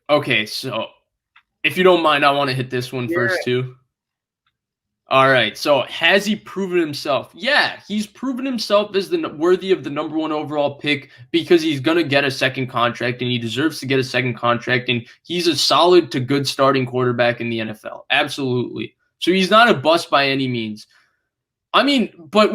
Okay, so if you don't mind, I want to hit this one Yeah. first too. All right. So has he proven himself? Yeah, he's proven himself as the worthy of the number one overall pick because he's gonna get a second contract and he deserves to get a second contract. And he's a solid to good starting quarterback in the NFL. Absolutely. So he's not a bust by any means. I mean, but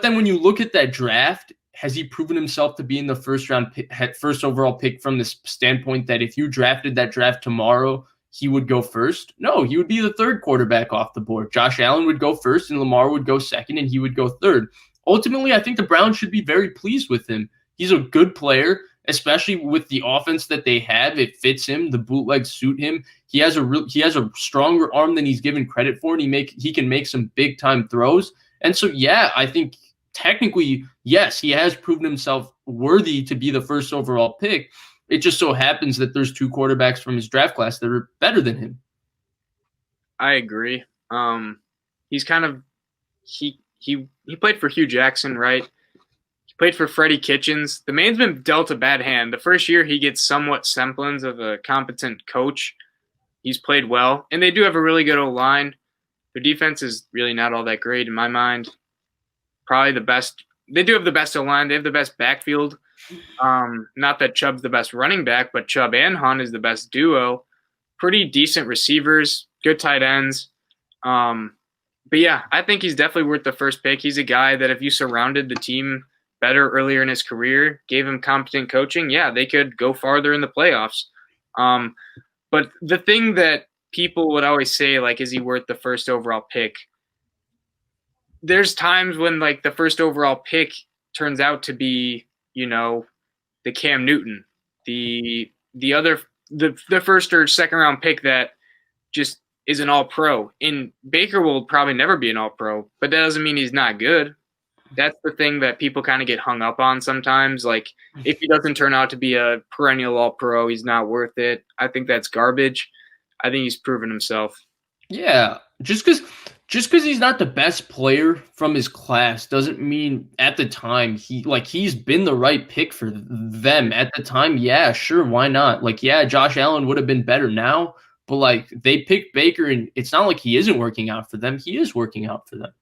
then when you look at that draft, has he proven himself to be in the first overall pick from this standpoint that if you drafted that draft tomorrow, he would go first? No, he would be the third quarterback off the board. Josh Allen would go first and Lamar would go second and he would go third. Ultimately, I think the Browns should be very pleased with him. He's a good player, especially with the offense that they have. It fits him. The bootlegs suit him. He has a stronger arm than he's given credit for, and he can make some big time throws. And so, yeah, I think technically, yes, he has proven himself worthy to be the first overall pick. It just so happens that there's two quarterbacks from his draft class that are better than him. I agree. He's kind of he played for Hugh Jackson, right? He played for Freddie Kitchens. The man's been dealt a bad hand. The first year he gets somewhat semblance of a competent coach. He's played well, and they do have a really good O-line. Their defense is really not all that great in my mind. Probably the best. They do have the best O-line. They have the best backfield. Not that Chubb's the best running back, but Chubb and Hunt is the best duo. Pretty decent receivers, good tight ends. But yeah, I think he's definitely worth the first pick. He's a guy that if you surrounded the team better earlier in his career, gave him competent coaching, yeah, they could go farther in the playoffs. But the thing that people would always say, like, is he worth the first overall pick? There's times when, like, the first overall pick turns out to be, the Cam Newton, the first or second round pick that just is an all-pro. And Baker will probably never be an all-pro, but that doesn't mean he's not good. That's the thing that people kind of get hung up on sometimes. Like, if he doesn't turn out to be a perennial all-pro, he's not worth it. I think that's garbage. I think he's proven himself. Yeah, just because he's not the best player from his class doesn't mean at the time he's been the right pick for them at the time. Yeah, sure, why not? Like, yeah, Josh Allen would have been better now, but like they picked Baker, and it's not like he isn't working out for them. He is working out for them.